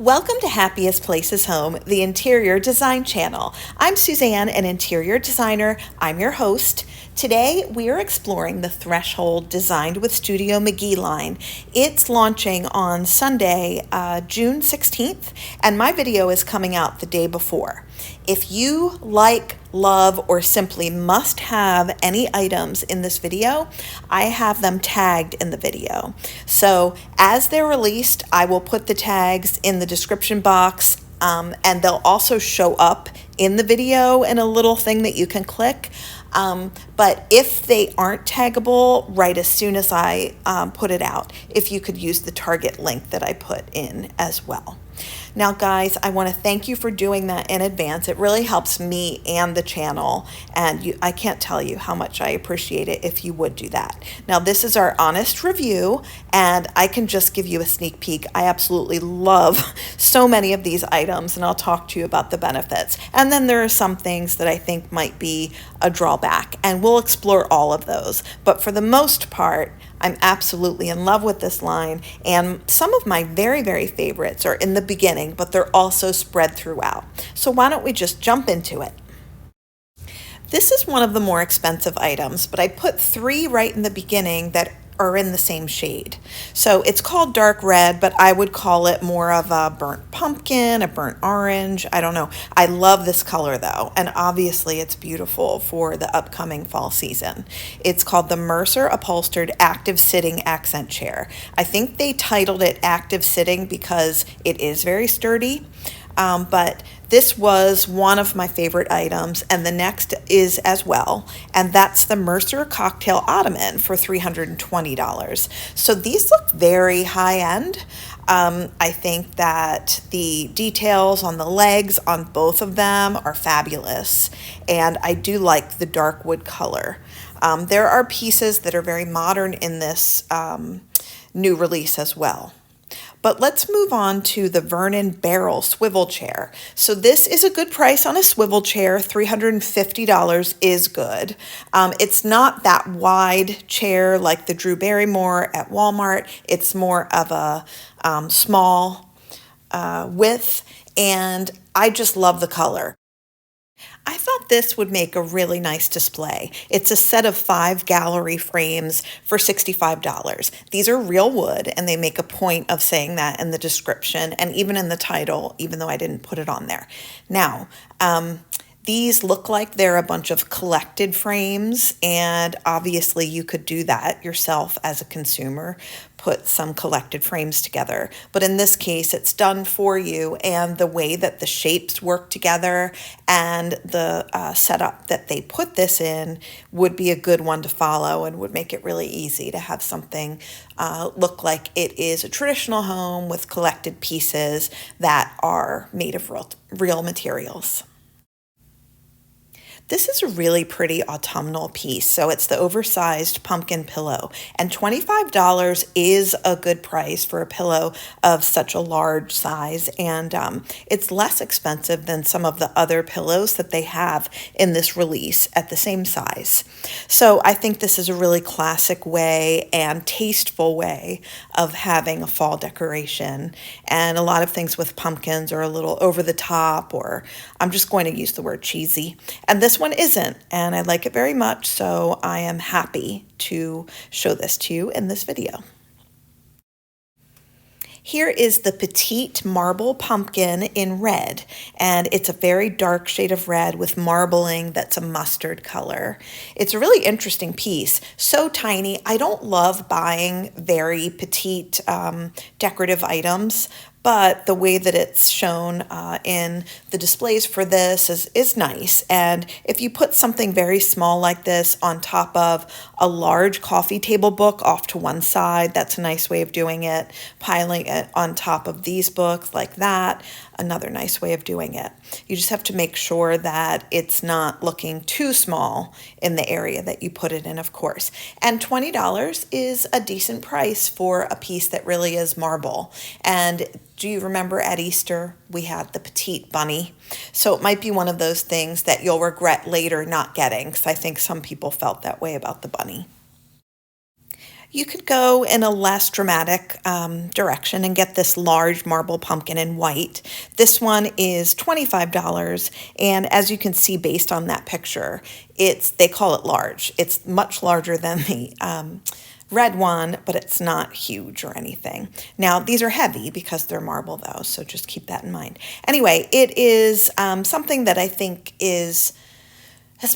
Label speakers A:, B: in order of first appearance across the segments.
A: Welcome to Happiest Places Home, the interior design channel. I'm Suzanne, an interior designer. I'm your host. Today, we are exploring the Threshold designed with Studio McGee line. It's launching on Sunday, June 16th, and my video is coming out the day before. If you like, love, or simply must have any items in this video, I have them tagged in the video. So as they're released, I will put the tags in the description box, and they'll also show up in the video in a little thing that you can click. But if they aren't taggable right as soon as I put it out, if you could use the Target link that I put in as well. Now, guys, I want to thank you for doing that in advance. It really helps me and the channel, and I can't tell you how much I appreciate it if you would do that. Now, this is our honest review, and I can just give you a sneak peek. I absolutely love so many of these items, and I'll talk to you about the benefits. And then there are some things that I think might be a drawback, and we'll explore all of those. But for the most part, I'm absolutely in love with this line, and some of my very, very favorites are in the beginning, but they're also spread throughout. So why don't we just jump into it? This is one of the more expensive items, but I put three right in the beginning that are in the same shade. So it's called dark red, but I would call it more of a burnt pumpkin, a burnt orange. I don't know. I love this color though, and obviously it's beautiful for the upcoming fall season. It's called the Mercer Upholstered Active Sitting Accent Chair. I think they titled it Active Sitting because it is very sturdy. But this was one of my favorite items, and the next is as well, and that's the Mercer Cocktail Ottoman for $320. So these look very high-end. I think that the details on the legs on both of them are fabulous, and I do like the dark wood color. There are pieces that are very modern in this new release as well. But let's move on to the Vernon Barrel swivel chair. So this is a good price on a swivel chair. $350 is good. It's not that wide chair like the Drew Barrymore at Walmart. It's more of a small width, and I just love the color. I thought this would make a really nice display. It's a set of 5 gallery frames for $65. These are real wood, and they make a point of saying that in the description and even in the title, even though I didn't put it on there. Now, these look like they're a bunch of collected frames, and obviously you could do that yourself as a consumer, put some collected frames together. But in this case, it's done for you, and the way that the shapes work together and the setup that they put this in would be a good one to follow and would make it really easy to have something look like it is a traditional home with collected pieces that are made of real materials. This is a really pretty autumnal piece. So it's the oversized pumpkin pillow, and $25 is a good price for a pillow of such a large size, and it's less expensive than some of the other pillows that they have in this release at the same size. So I think this is a really classic way and tasteful way of having a fall decoration, and a lot of things with pumpkins are a little over the top, or I'm just going to use the word cheesy, and this one isn't, and I like it very much, so I am happy to show this to you in this video. Here is the Petite Marble Pumpkin in red, and it's a very dark shade of red with marbling that's a mustard color. It's a really interesting piece, so tiny. I don't love buying very petite decorative items, but the way that it's shown in the displays for this is nice. And if you put something very small like this on top of a large coffee table book off to one side, that's a nice way of doing it. Piling it on top of these books like that, another nice way of doing it. You just have to make sure that it's not looking too small in the area that you put it in, of course. And $20 is a decent price for a piece that really is marble. And do you remember at Easter we had the petite bunny? So it might be one of those things that you'll regret later not getting, because I think some people felt that way about the bunny. You could go in a less dramatic direction and get this large marble pumpkin in white. This one is $25, and as you can see based on that picture, they call it large. It's much larger than the red one, but it's not huge or anything. Now, these are heavy because they're marble though, so just keep that in mind. Anyway, it is something that I think has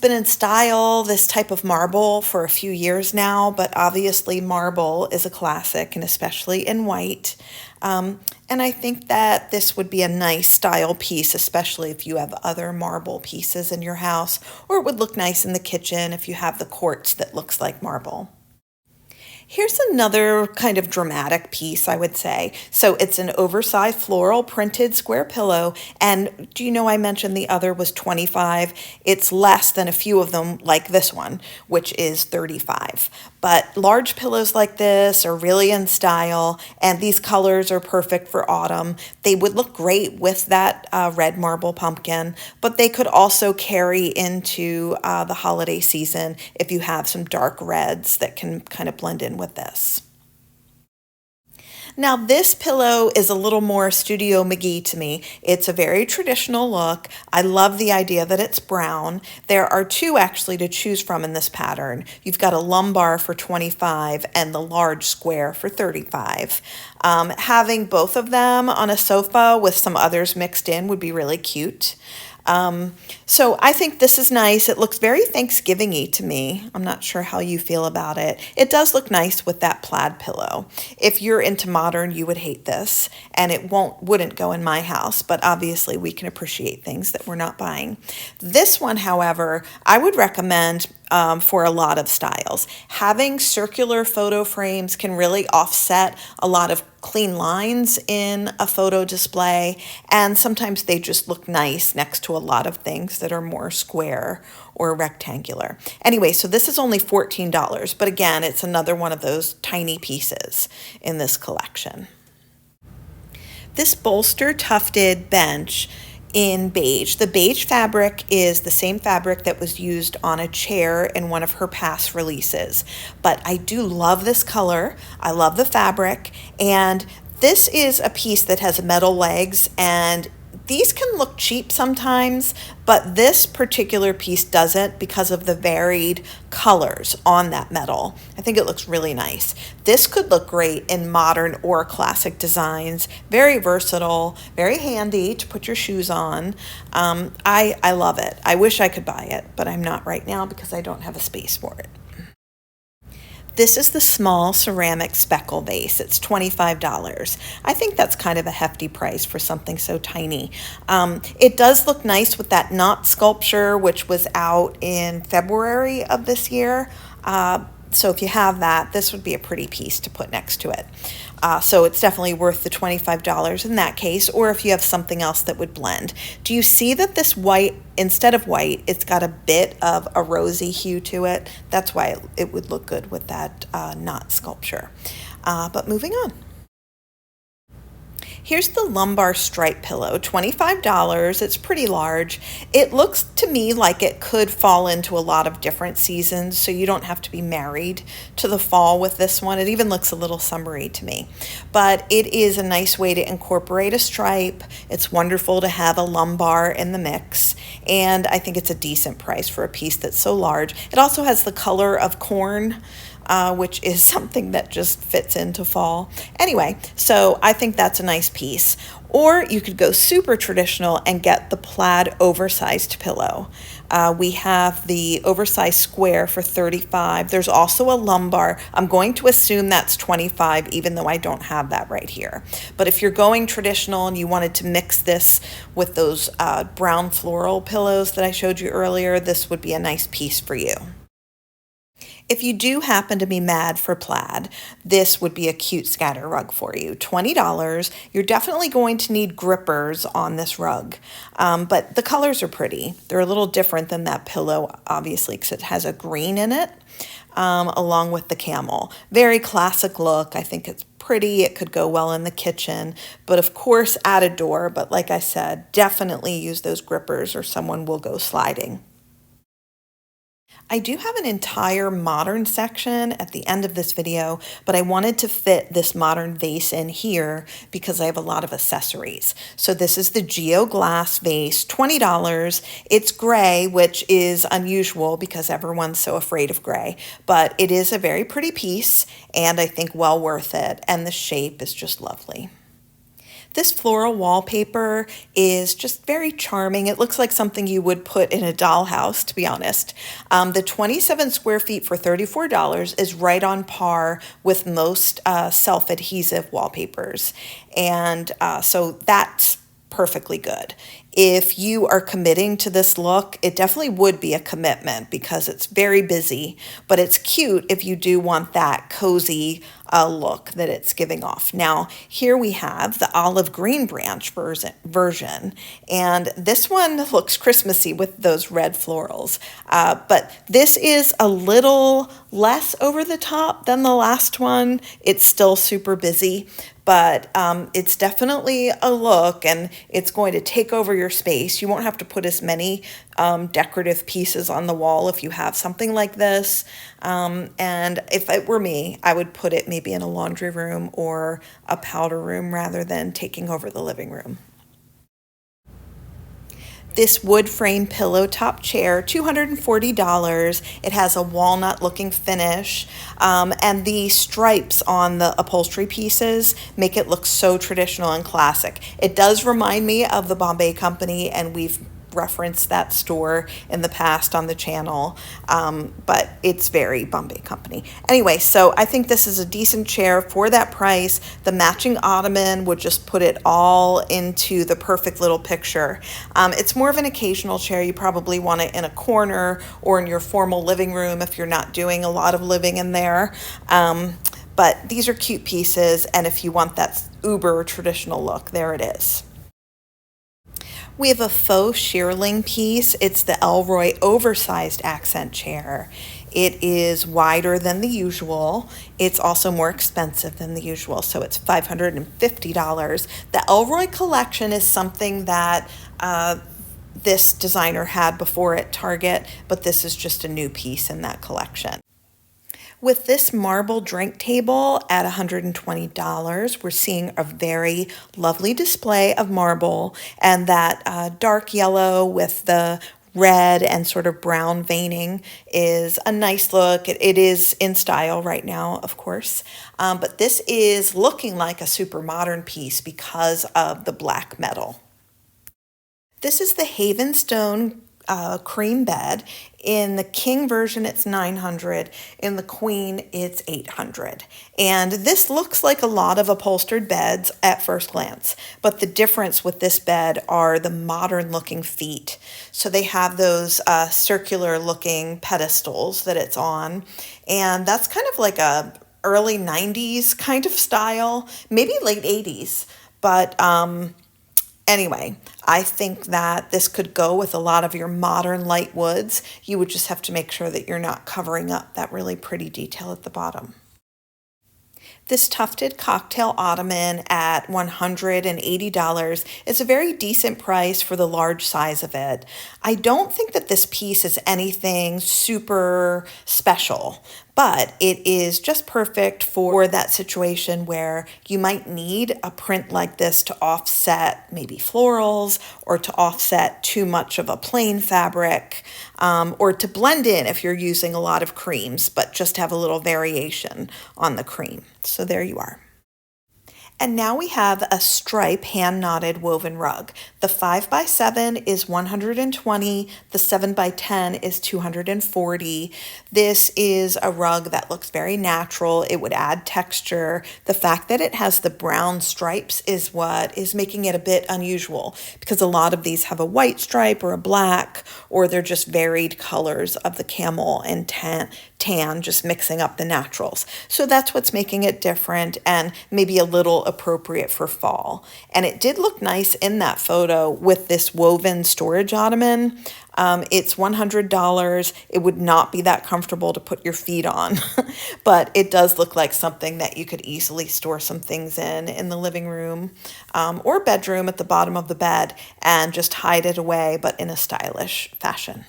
A: been in style, this type of marble, for a few years now, but obviously marble is a classic, and especially in white. And I think that this would be a nice style piece, especially if you have other marble pieces in your house, or it would look nice in the kitchen if you have the quartz that looks like marble. Here's another kind of dramatic piece, I would say. So it's an oversized floral printed square pillow. And do you know I mentioned the other was 25? It's less than a few of them like this one, which is 35. But large pillows like this are really in style, and these colors are perfect for autumn. They would look great with that red marble pumpkin, but they could also carry into the holiday season if you have some dark reds that can kind of blend in with this. Now, this pillow is a little more Studio McGee to me. It's a very traditional look. I love the idea that it's brown. There are two actually to choose from in this pattern. You've got a lumbar for 25 and the large square for 35. Having both of them on a sofa with some others mixed in would be really cute. So I think this is nice. It looks very Thanksgiving-y to me. I'm not sure how you feel about it. It does look nice with that plaid pillow. If you're into modern, you would hate this, and it wouldn't go in my house, but obviously we can appreciate things that we're not buying. This one, however, I would recommend for a lot of styles. Having circular photo frames can really offset a lot of clean lines in a photo display, and sometimes they just look nice next to a lot of things that are more square or rectangular. Anyway, so this is only $14, but again, it's another one of those tiny pieces in this collection. This bolster tufted bench in beige. The beige fabric is the same fabric that was used on a chair in one of her past releases. But I do love this color. I love the fabric. And this is a piece that has metal legs, and these can look cheap sometimes, but this particular piece doesn't because of the varied colors on that metal. I think it looks really nice. This could look great in modern or classic designs. Very versatile, very handy to put your shoes on. I love it. I wish I could buy it, but I'm not right now because I don't have a space for it. This is the small ceramic speckle vase. It's $25. I think that's kind of a hefty price for something so tiny. It does look nice with that knot sculpture, which was out in February of this year. So if you have that, this would be a pretty piece to put next to it. So it's definitely worth the $25 in that case, or if you have something else that would blend. Do you see that this white, instead of white, it's got a bit of a rosy hue to it? That's why it would look good with that knot sculpture. But moving on. Here's the lumbar stripe pillow, $25. It's pretty large. It looks to me like it could fall into a lot of different seasons, so you don't have to be married to the fall with this one. It even looks a little summery to me. But it is a nice way to incorporate a stripe. It's wonderful to have a lumbar in the mix, and I think it's a decent price for a piece that's so large. It also has the color of corn, which is something that just fits into fall. Anyway, so I think that's a nice piece. Or you could go super traditional and get the plaid oversized pillow. We have the oversized square for $35. There's also a lumbar. I'm going to assume that's $25, even though I don't have that right here. But if you're going traditional and you wanted to mix this with those brown floral pillows that I showed you earlier, this would be a nice piece for you. If you do happen to be mad for plaid, this would be a cute scatter rug for you. $20. You're definitely going to need grippers on this rug, but the colors are pretty. They're a little different than that pillow, obviously, because it has a green in it, along with the camel. Very classic look. I think it's pretty. It could go well in the kitchen, but of course at a door. But like I said, definitely use those grippers or someone will go sliding. I do have an entire modern section at the end of this video, but I wanted to fit this modern vase in here because I have a lot of accessories. So this is the Geo glass vase, $20. It's gray, which is unusual because everyone's so afraid of gray, but it is a very pretty piece and I think well worth it. And the shape is just lovely. This floral wallpaper is just very charming. It looks like something you would put in a dollhouse, to be honest. The 27 square feet for $34 is right on par with most self-adhesive wallpapers. And so that's perfectly good. If you are committing to this look, it definitely would be a commitment because it's very busy, but it's cute if you do want that cozy look that it's giving off. Now, here we have the olive green branch version, and this one looks Christmassy with those red florals, but this is a little less over the top than the last one. It's still super busy, but it's definitely a look and it's going to take over your space. You won't have to put as many decorative pieces on the wall if you have something like this. And if it were me, I would put it maybe in a laundry room or a powder room rather than taking over the living room. This wood frame pillow top chair, $240. It has a walnut looking finish, and the stripes on the upholstery pieces make it look so traditional and classic. It does remind me of the Bombay Company, and we've referenced that store in the past on the channel, but it's very Bombay Company. Anyway, so I think this is a decent chair for that price. The matching ottoman would just put it all into the perfect little picture. It's more of an occasional chair. You probably want it in a corner or in your formal living room if you're not doing a lot of living in there. But these are cute pieces, and if you want that uber traditional look, there it is. We have a faux shearling piece. It's the Elroy oversized accent chair. It is wider than the usual. It's also more expensive than the usual, so it's $550. The Elroy collection is something that this designer had before at Target, but this is just a new piece in that collection. With this marble drink table at $120, we're seeing a very lovely display of marble, and that dark yellow with the red and sort of brown veining is a nice look. It is in style right now, of course, but this is looking like a super modern piece because of the black metal. This is the Havenstone cream bed. In the king version, it's $900. In the queen, it's $800. And this looks like a lot of upholstered beds at first glance, but the difference with this bed are the modern looking feet. So they have those circular looking pedestals that it's on, and that's kind of like a early 90s kind of style, maybe late 80s, but anyway, I think that this could go with a lot of your modern light woods. You would just have to make sure that you're not covering up that really pretty detail at the bottom. This tufted cocktail ottoman at $180 is a very decent price for the large size of it. I don't think that this piece is anything super special, but it is just perfect for that situation where you might need a print like this to offset maybe florals or to offset too much of a plain fabric, or to blend in if you're using a lot of creams, but just have a little variation on the cream. So there you are. And now we have a stripe hand-knotted woven rug. The 5x7 is $120, the 7x10 is $240. This is a rug that looks very natural. It would add texture. The fact that it has the brown stripes is what is making it a bit unusual, because a lot of these have a white stripe or a black, or they're just varied colors of the camel and tan, just mixing up the naturals. So that's what's making it different and maybe a little appropriate for fall. And it did look nice in that photo with this woven storage ottoman. It's $100. It would not be that comfortable to put your feet on, but it does look like something that you could easily store some things in the living room, or bedroom at the bottom of the bed and just hide it away, but in a stylish fashion.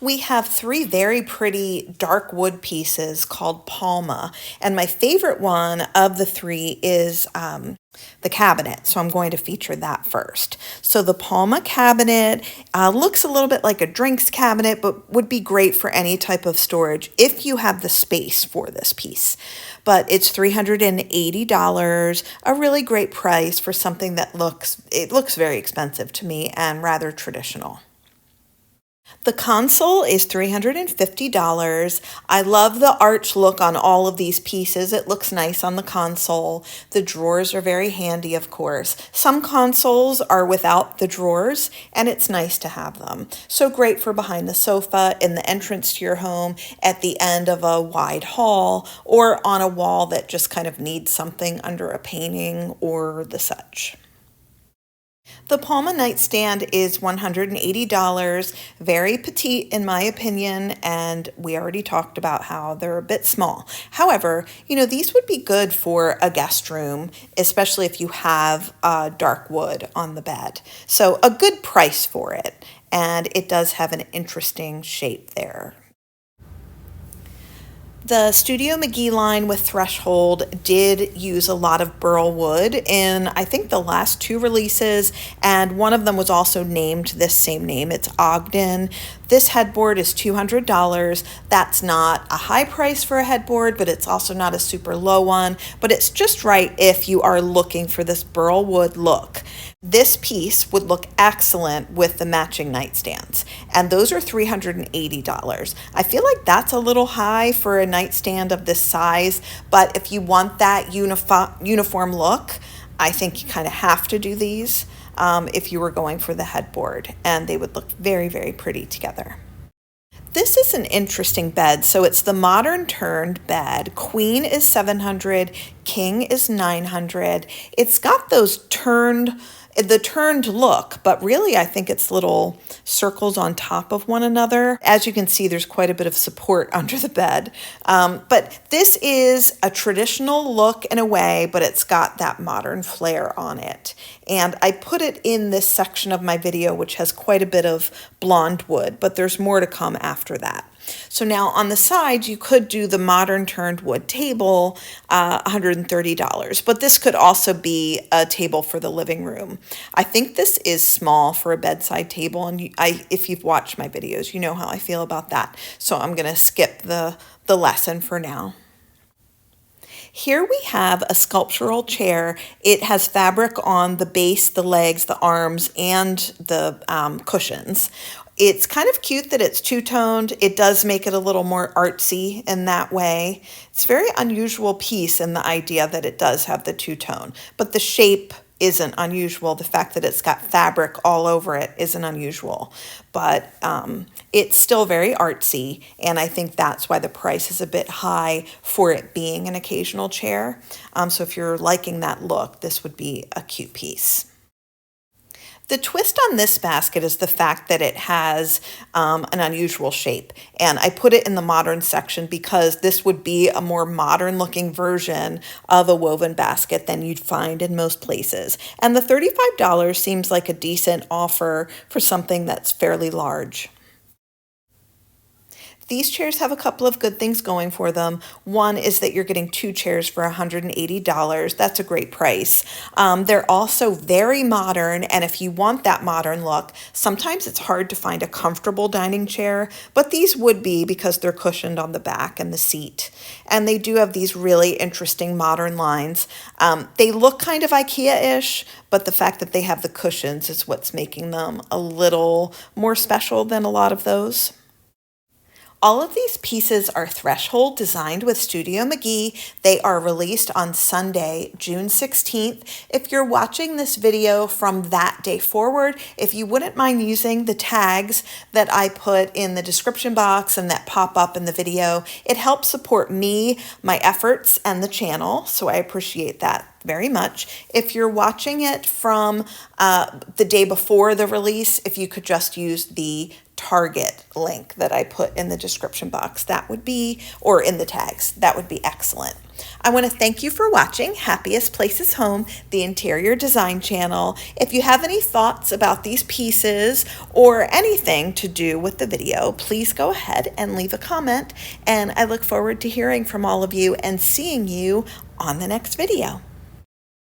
A: We have three very pretty dark wood pieces called Palma, and my favorite one of the three is the cabinet, so I'm going to feature that first. So the Palma cabinet looks a little bit like a drinks cabinet, but would be great for any type of storage if you have the space for this piece. But it's $380, a really great price for something that looks very expensive to me and rather traditional. The console is $350. I love the arch look on all of these pieces. It looks nice on the console. The drawers are very handy, of course. Some consoles are without the drawers, and it's nice to have them. So great for behind the sofa, in the entrance to your home, at the end of a wide hall, or on a wall that just kind of needs something under a painting or the such. The Palma nightstand is $180, very petite in my opinion, and we already talked about how they're a bit small. However, these would be good for a guest room, especially if you have dark wood on the bed. So a good price for it, and it does have an interesting shape there. The Studio McGee line with Threshold did use a lot of burl wood in, I think, the last two releases, and one of them was also named this same name. It's Ogden. This headboard is $200. That's not a high price for a headboard, but it's also not a super low one, but it's just right if you are looking for this burl wood look. This piece would look excellent with the matching nightstands, and those are $380. I feel like that's a little high for a nightstand of this size, but if you want that uniform look, I think you kind of have to do these if you were going for the headboard, and they would look very, very pretty together. This is an interesting bed. So it's the modern turned bed. Queen is $700, king is $900. It's got the turned look, but really I think it's little circles on top of one another. As you can see, there's quite a bit of support under the bed. But this is a traditional look in a way, but it's got that modern flair on it. And I put it in this section of my video, which has quite a bit of blonde wood, but there's more to come after that. So now on the sides, you could do the modern turned wood table, $130, but this could also be a table for the living room. I think this is small for a bedside table, and if you've watched my videos, you know how I feel about that. So I'm going to skip the lesson for now. Here we have a sculptural chair. It has fabric on the base, the legs, the arms, and the cushions. It's kind of cute that it's two-toned. It does make it a little more artsy in that way. It's a very unusual piece in the idea that it does have the two-tone, but the shape isn't unusual. The fact that it's got fabric all over it isn't unusual, but it's still very artsy, and I think that's why the price is a bit high for it being an occasional chair. So if you're liking that look, this would be a cute piece. The twist on this basket is the fact that it has an unusual shape, and I put it in the modern section because this would be a more modern looking version of a woven basket than you'd find in most places. And the $35 seems like a decent offer for something that's fairly large. These chairs have a couple of good things going for them. One is that you're getting two chairs for $180. That's a great price. They're also very modern, and if you want that modern look, sometimes it's hard to find a comfortable dining chair, but these would be because they're cushioned on the back and the seat. And they do have these really interesting modern lines. They look kind of IKEA-ish, but the fact that they have the cushions is what's making them a little more special than a lot of those. All of these pieces are Threshold designed with Studio McGee. They are released on Sunday, June 16th. If you're watching this video from that day forward, if you wouldn't mind using the tags that I put in the description box and that pop up in the video, it helps support me, my efforts, and the channel, so I appreciate that very much. If you're watching it from the day before the release, if you could just use the Target link that I put in the description box, that would be, or in the tags, that would be excellent. I want to thank you for watching Happiest Places Home, the interior design channel. If you have any thoughts about these pieces or anything to do with the video, please go ahead and leave a comment. And I look forward to hearing from all of you and seeing you on the next video.